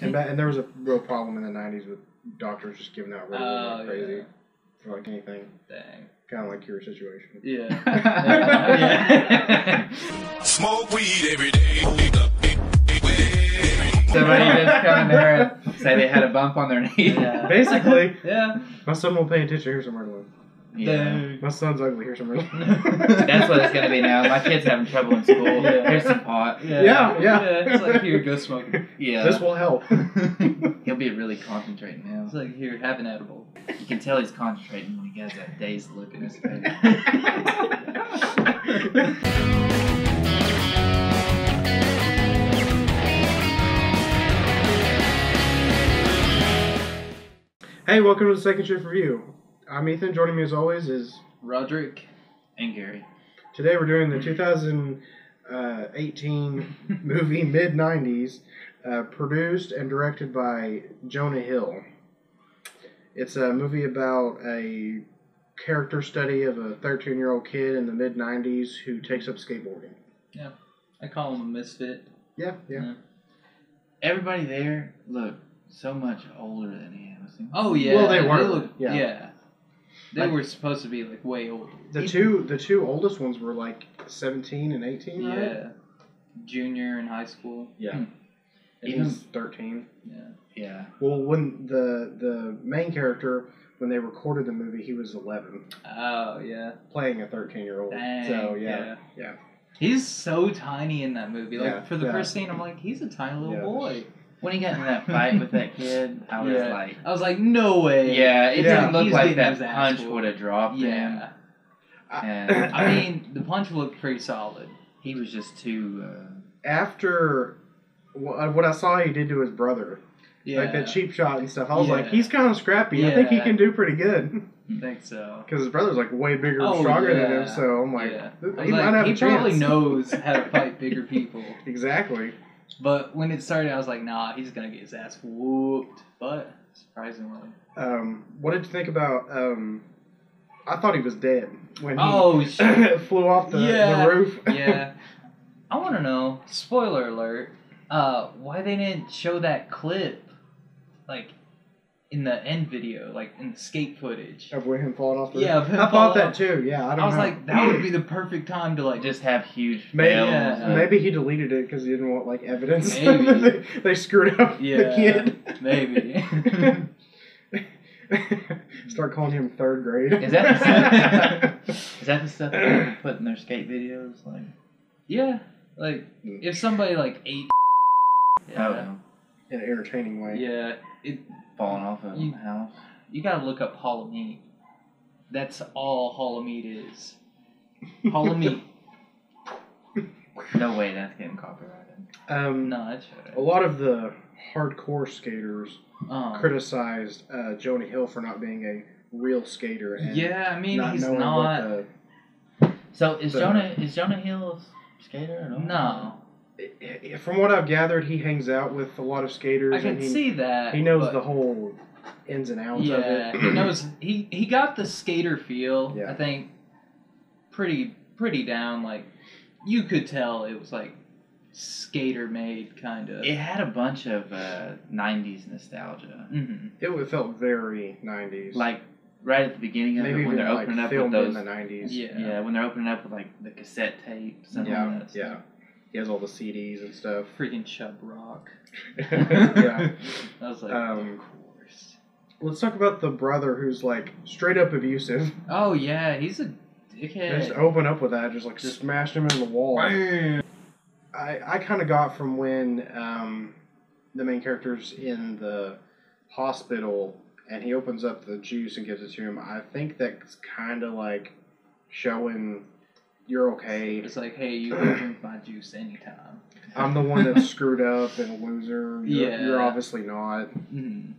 And there was a real problem in the 90s with doctors just giving out Ritalin like crazy for like anything. Dang. Kind of like your situation. Yeah. Smoke weed every day. Somebody just come in there and say they had a bump on their knee. Yeah. Basically. Yeah. My son won't pay attention. Here's some Ritalin. Yeah. My son's ugly. Here's some Ritalin. That's what it's going to be now. My kid's having trouble in school. Yeah. Here's some pot. Yeah. It's like, here, go smoke. Yeah. This will help. He'll be really concentrating now. It's like, here, have an edible. You can tell he's concentrating when he has that dazed look in his face. Hey, welcome to the Second Shift Review. I'm Ethan. Joining me as always is Roderick. And Gary. today we're doing the 2018 movie Mid-90s, produced and directed by Jonah Hill. It's a movie about a character study of a 13-year-old kid in the mid-90s who takes up skateboarding. Yeah. I call him a misfit. Yeah. Everybody there looked so much older than him. Oh, yeah. Well, they were. Looked, yeah. They were supposed to be, like, way older. The two oldest ones were like 17 and 18, right? Yeah. Junior in high school. Yeah. And Even- he's 13. Yeah. Well, when the main character, when they recorded the movie, he was 11, Oh, yeah. playing a 13-year-old. Dang. So, yeah. He's so tiny in that movie. Like, Yeah, for the yeah. first scene, I'm like, he's a tiny little boy. When he got in that fight with that kid, I was like, no way. yeah, it Yeah. didn't look He's like getting that his ass punch whooped. would have dropped him. Yeah. And I mean, the punch looked pretty solid. he was just too... After what I saw he did to his brother, Yeah. like that cheap shot and stuff, I was like, Yeah. he's kind of scrappy. I think he Yeah. can do pretty good. I think so. Because his brother's like way bigger and Oh, stronger than yeah. him, so I'm like, Yeah. he might have he a chance. probably knows how to fight bigger people. Exactly. But when it started, I was like, nah, he's going to get his ass whooped. But, surprisingly. What did you think about? I thought he was dead when he Oh, shit. flew off the roof. Yeah. I want to know, spoiler alert, why they didn't show that clip, like, in the end video, like, in the skate footage. Of him falling off the roof. Yeah, of him I thought falling that off. too. Yeah, I don't know. I was like, that would be the perfect time to, like, just have huge Maybe, fails. Yeah. maybe he deleted it because he didn't want like evidence. Maybe. they screwed up the kid. Maybe. Start calling him third grade. Is that the stuff that they put in their skate videos? Like, Yeah. Like, if somebody, like, ate oh, in an entertaining way? yeah, falling off of a house. you gotta look up Hall of Meat. That's all Hall of Meat is. Hall of Meat. No way that's getting copyrighted. No, that's A lot of the hardcore skaters right. criticized Jonah Hill for not being a real skater. And Yeah, I mean, not he's knowing not. what So is Jonah Hill a skater or no? No. from what I've gathered, he hangs out with a lot of skaters. I can and see that. He knows but the whole ins and outs of yeah, it. he knows. He got the skater feel. Yeah. I think pretty down. Like you could tell it was like skater made kind of. It had a bunch of 90's nostalgia. Mm-hmm. It felt very 90s. Like right at the beginning of maybe it when even they're like opening up with filmed those. in the 90s. Yeah. When they're opening up with like the cassette tapes and all that stuff. Yeah. He has all the CDs and stuff. Freaking Chub Rock. Yeah. I was like, Um, of course. Let's talk about the brother who's like straight up abusive. Oh yeah, he's a dickhead. Just open up with that, just smashed him in the wall. Bam. I kind of got from when the main character's in the hospital and he opens up the juice and gives it to him. I think that's kind of like showing you're okay. It's like, hey, you can drink my juice anytime. I'm the one that's screwed up and a loser. Yeah. You're obviously not. Mm.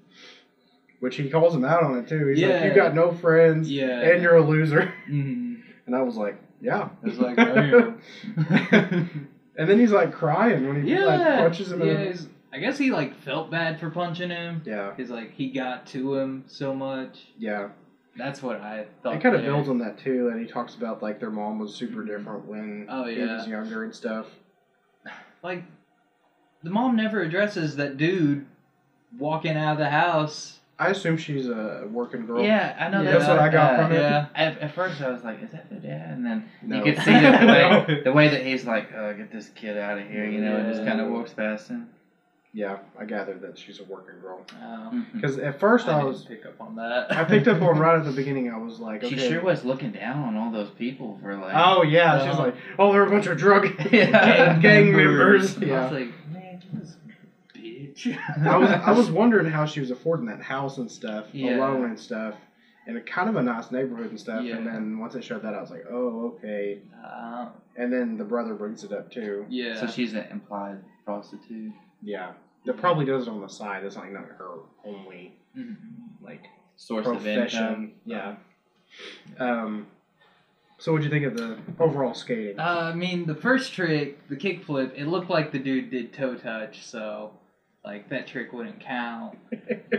Which he calls him out on it too. He's like, Yeah. you got no friends Yeah. and you're a loser. Mm. And I was like, yeah. It's like, damn. And then he's like crying when he like punches him in the... I guess he like felt bad for punching him. Yeah. Because like he got to him so much. Yeah. That's what I thought. It kind of builds on that too, and he talks about like their mom was super different when he was younger and stuff. Like, the mom never addresses that dude walking out of the house. I assume she's a working girl. Yeah, I know Yeah. That's what I got from it. Yeah. At first, I was like, "Is that their dad?" And then No. you could see the way that he's like, "Get this kid out of here," you know, and just Yeah. kind of walks past him. Yeah, I gathered that she's a working girl. Oh, Because at first I I didn't was, pick up on that. I picked up on right at the beginning. I was like, okay. She sure was looking down on all those people for like. Oh yeah, she's like, oh, they're a bunch of drug Yeah. gang members. I Yeah. was like, man, this bitch. I was wondering how she was affording that house and stuff, Yeah. alone and stuff, and a kind of a nice neighborhood and stuff. Yeah. And then once they showed that, I was like, oh, okay. Uh, And then the brother brings it up too. yeah. So she's an implied prostitute. Yeah, that probably does it on the side. That's like not her only Mhm. like Source of income. profession. Yeah. So what'd you think of the overall skating? I mean, the first trick, the kickflip, it looked like the dude did toe touch, so like that trick wouldn't count.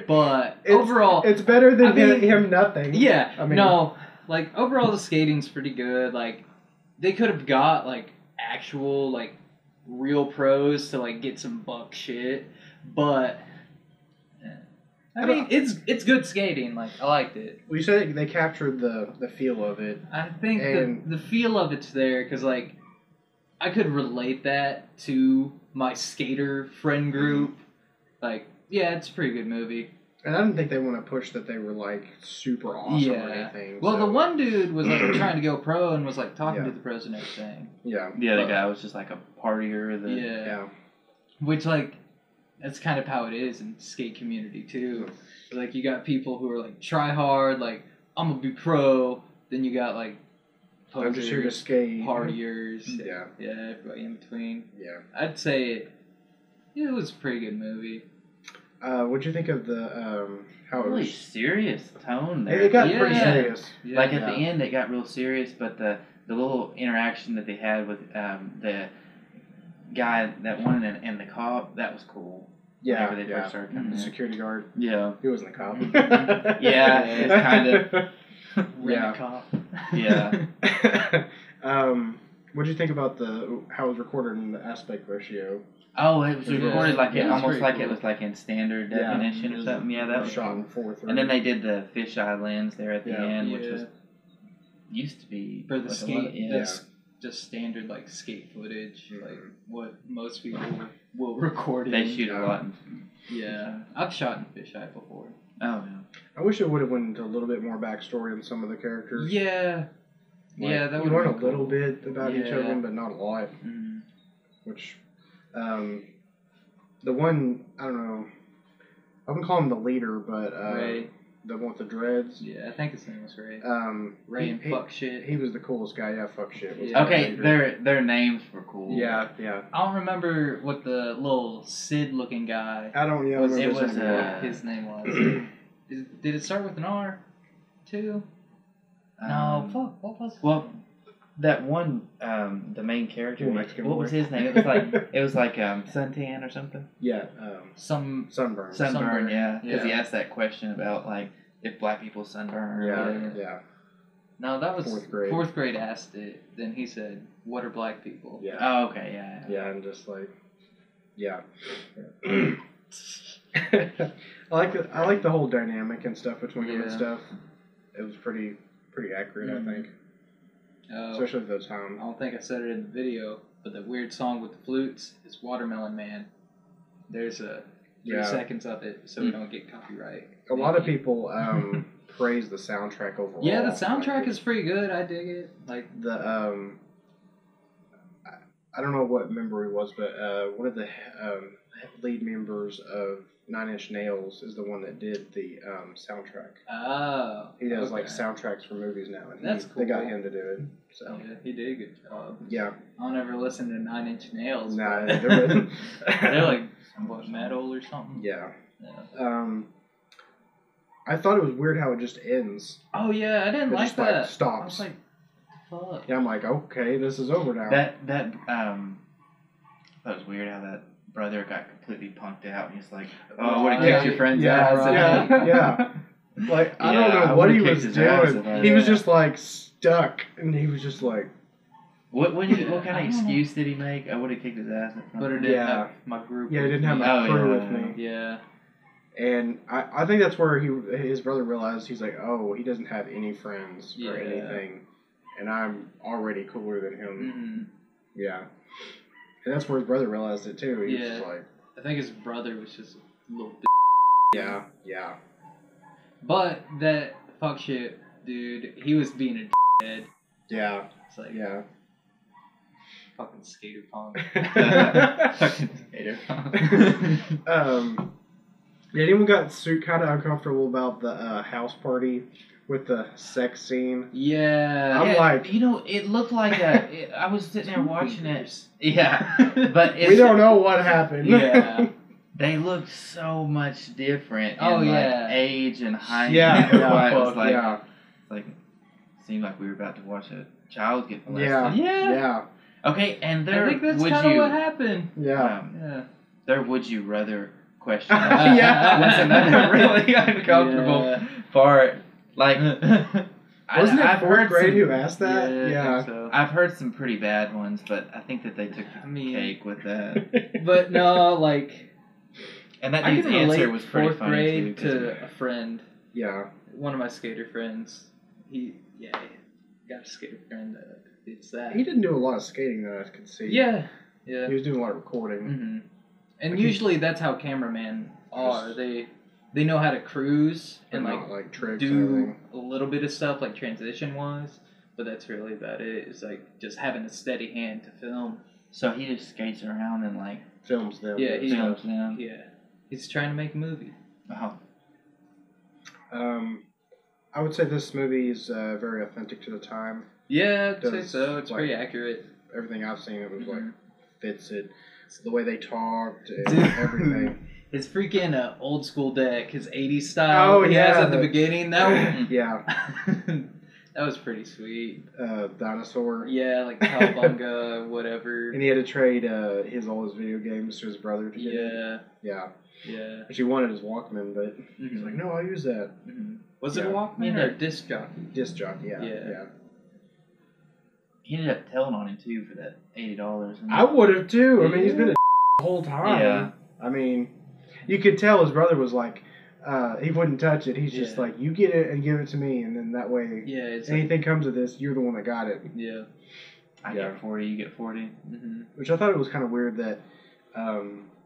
But overall, it's better than I mean, him nothing. yeah, I mean, no, like overall the skating's pretty good. Like they could have got like actual like real pros to like get some buck shit, but I mean it's good skating. Like I liked it. Well, you said they captured the feel of it. I think And- the feel of it's there because like I could relate that to my skater friend group. Like yeah, it's a pretty good movie. And I didn't think they want to push that they were like super awesome or anything. Well, so- the one dude was like trying to go pro and was like talking Yeah. to the pros and everything. Yeah. The other guy was just like a partier. Yeah. Yeah. Which like that's kind of how it is in the skate community too. Like you got people who are like try hard, like I'm gonna be pro. Then you got like I'm just here to posers, skate. partiers. Yeah. Yeah, everybody in between. Yeah. I'd say it was a pretty good movie. What'd you think of the how it Really was? serious tone there. It got Yeah. pretty serious. Yeah. Like at Yeah. the end, it got real serious, but the little interaction that they had with the guy that won and the cop, that was cool. Yeah. Whenever they first started coming The in. security guard. Yeah. He wasn't a cop. Yeah, it's kind of. Rent a cop. Yeah. What'd you think about how it was recorded in the aspect ratio? Oh, it was Yeah. recorded like Yeah, it it's almost pretty like cool. it was like in standard definition or something. Yeah, that was shot cool. in 4:3. And then they did the fisheye lens there at the Yeah. end, which Yeah. was used to be For the like skate, a lot, yeah. that's just standard like skate footage, like what most people will record in. They shoot a lot. Yeah, I've shot in fisheye before. Oh yeah. I wish it would have went into a little bit more backstory on some of the characters. Yeah, Like, yeah, that you would learn a little bit about each of Yeah. them, but not a lot. Mm. Which, the one I don't know, I wouldn't call him the leader, but Ray. the one with the dreads. Yeah, I think his name was Ray. he, Ray and fuck shit. He was the coolest guy. Yeah, fuck shit. was Yeah. the Okay, leader. their names were cool. Yeah, yeah. I don't remember what the little Sid looking guy. I don't. Yeah, I Was, remember it was, his name. what his name was. Did it start with an R, too? No, fuck. What was it? Well, that one, the main character, Cool Mexican what was boy. his name? It was like suntan or something. Yeah, Some sunburn. Sunburn, yeah. Because he yeah. asked that question about like if black people sunburn. Or Yeah, whatever. yeah, No, that was Fourth grade. asked it. Then he said, "What are black people?" yeah. Oh, okay, yeah. Yeah, and just like, yeah. I like the whole dynamic and stuff between them and Yeah. stuff. It was pretty accurate, Mhm. I think, Oh, especially the I time. don't think I said it in the video, but the weird song with the flutes is Watermelon Man. There's a 3 Yeah. seconds of it, so we don't get copyright. A lot of people praise the soundtrack overall. Yeah, the soundtrack Like, is pretty good. I dig it. Like, the I don't know what member he was, but one of the lead members of 9 Nails is the one that did the soundtrack. oh, He does okay. like soundtracks for movies now, and That's they got cool. him to do it. So Yeah, he did a good job. yeah, I don't ever listen to 9 Nails. Nah, but they're- they're like what, metal or something. yeah. Yeah. I thought it was weird how it just ends. Oh yeah, I didn't It like just, like, that. stops. I was like, fuck. Yeah, I'm like, okay, this is over now. That was weird how that brother got completely punked out and he's like, oh, what Yeah, kicked your friend's yeah, ass? right. Yeah. Like, I don't Yeah, I know what he would've was kicked his ass if I- doing. He was Yeah. just like stuck, and he was just like, What kind I of don't know. excuse did he make? I would have kicked his ass. But it didn't Yeah. have my group. yeah, I with didn't have me. my Oh, crew yeah. with me. Yeah. And I think that's where his brother realized he's like, oh, he doesn't have any friends or anything, and I'm already cooler than him. Yeah, and that's where his brother realized it too. He was just like, I think his brother was just a little bit. Yeah. But that fuck shit dude, he was being a dickhead. Yeah. It's like fucking skater punk. Fucking skater punk. Yeah, anyone got kind of uncomfortable about the house party with the sex scene? Yeah. I'm like... You know, it looked like I was sitting there watching it. Yeah. But we don't know what happened. Yeah. They looked so much different Oh, in yeah. like age and height. Yeah. It was like, yeah. like, seemed like we were about to watch a child get molested. Yeah. Okay, and there I think that's would kind of you... what happened. Yeah. There would you rather question. Yeah. Was another really uncomfortable part. Like, Wasn't it I've fourth heard grade some, who asked that? Yeah. I think so. I've heard some pretty bad ones, but I think that they took the cake with that. But no, like... And that I dude's can answer relate was pretty fourth funny grade too. to a friend. Yeah. One of my skater friends. He got a skater friend that did that. He didn't do a lot of skating that I could see. Yeah. He was doing a lot of recording. Mm-hmm. And usually that's how cameramen are. They know how to cruise and like tricks do a little bit of stuff like transition wise, but that's really about it. It's like just having a steady hand to film. So he just skates around and like films them. Yeah, he films them. Yeah, he's trying to make a movie. Wow. I would say this movie is very authentic to the time. Yeah, I'd say so. It's like, pretty accurate. Everything I've seen, it was like fits it. The way they talked and Dude. everything. His freaking old school deck, his 80s style. Oh, he yeah, has at the beginning. That Yeah. that was pretty sweet. Dinosaur. Yeah, like Cowabunga, whatever. And he had to trade his oldest video games to his brother to get it. Yeah. Yeah. She wanted his Walkman, but he's like, no, I'll use that. Was it a Walkman or a disc jockey? Disc jockey, yeah. He ended up telling on him too for that $80. I would have too. I mean, he's been a the whole time. Yeah. I mean, you could tell his brother was like, he wouldn't touch it. He's just like, you get it and give it to me, and then that way, anything comes of this, you're the one that got it. Yeah. I get 40, you get 40. Which I thought it was kind of weird that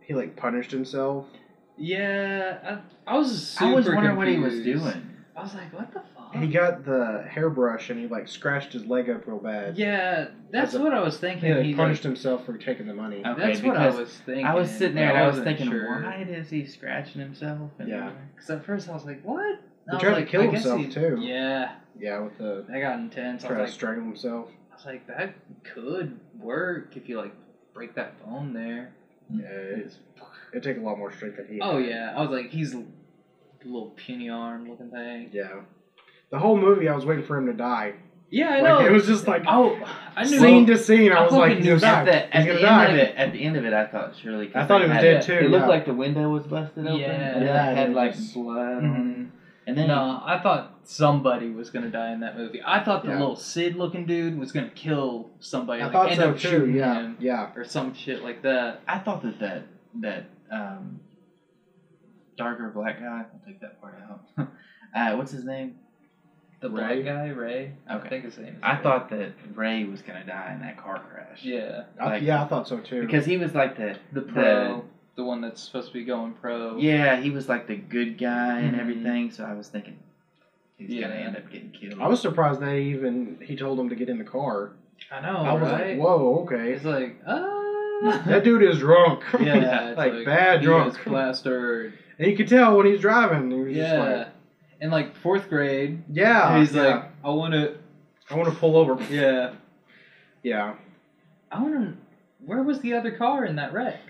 he like punished himself. Yeah, I was super wondering confused. what he was doing. I was like, what the fuck? He got the hairbrush and he like scratched his leg up real bad. Yeah, that's what I was thinking. He punished himself for taking the money. Okay, that's what I was thinking. I was sitting there and I was thinking, sure. why is he scratching himself? And because at first I was like, what? He tried to kill himself too. Yeah. Yeah, with the... That got intense. Tried to strangle himself. I was like, that could work if you like break that bone there. Yeah, it'd take a lot more strength than he had. Oh yeah, I was like, he's a little puny arm looking thing. Yeah. The whole movie, I was waiting for him to die. Yeah, I know. It was just like, I knew scene to scene, I was like, he's gonna die. At the end of it, I thought surely. I thought he was dead too. It looked like the window was busted open. Yeah. And it had like just... blood on it. And then no, I thought somebody was gonna die in that movie. I thought the little Sid looking dude was gonna kill somebody. I thought end so up too. shooting Yeah, him yeah. or some shit like that. I thought that darker black guy. I'll take that part out. What's his name? The Ray? black guy, Ray. Okay. I think his name is I Ray. thought that Ray was gonna die in that car crash. Yeah. I thought so too. Because he was like the pro, the one that's supposed to be going pro. Yeah, he was like the good guy and everything. So I was thinking he's gonna end up getting killed. I was surprised that he told him to get in the car. I know. I was right? like, whoa, okay. It's like, that dude is drunk. Yeah, it's like bad drunk. He is plastered. And you could tell when he's driving. He was just like, in like fourth grade. Yeah. He's like, I want to pull over. Yeah. Yeah. I want to. Where was the other car in that wreck?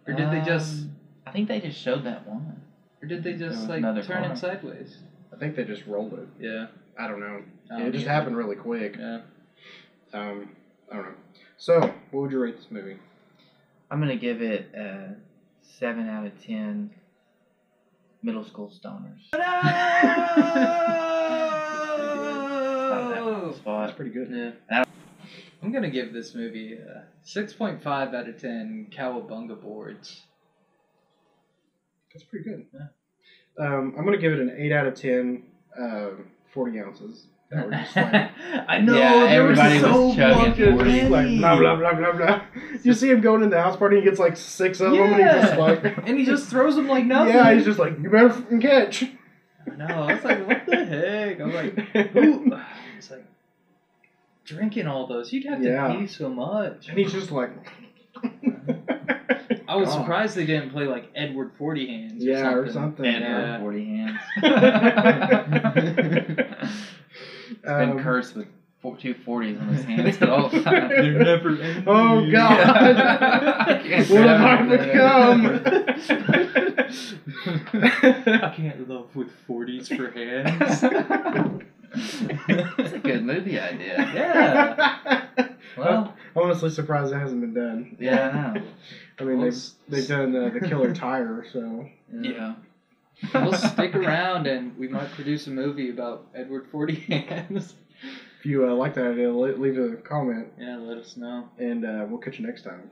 Or did they just? I think they just showed that one. Or did they just like turn it sideways? I think they just rolled it. Yeah. I don't know. It just happened really quick. Yeah. I don't know. So, what would you rate this movie? I'm gonna give it a 7 out of 10. Middle school stoners. That's pretty good. Yeah. I'm gonna give this movie a 6.5 out of 10 Cowabunga boards. That's pretty good. Yeah. I'm gonna give it an 8 out of 10. 40 ounces. That were just like, I know. Yeah, there was everybody so was chugging much 40. just like blah blah blah blah blah. You see him going in the house party, he gets like 6 of them, and he's just like, and he just throws them like nothing. yeah, he's just like, you better fucking catch. No, I was like, what the heck? I was like, who? It's like drinking all those. You'd have to Yeah. pee so much. And he's just like, I was God. surprised they didn't play like Edward 40 Hands. yeah, or or something. something. Yeah. 40 hands. He's Um, been cursed with 2 40s on his hands at all times. They're never ending. Oh God! What have I become? I can't love with 40s for hands. That's a good movie idea. Yeah. Well, I'm honestly surprised it hasn't been done. Yeah, I know. I mean, Well, they've done the Killer Tire, so Yeah. We'll stick around and we might produce a movie about Edward 40 Hands. if you like that idea, leave a comment, Yeah, let us know. and we'll catch you next time.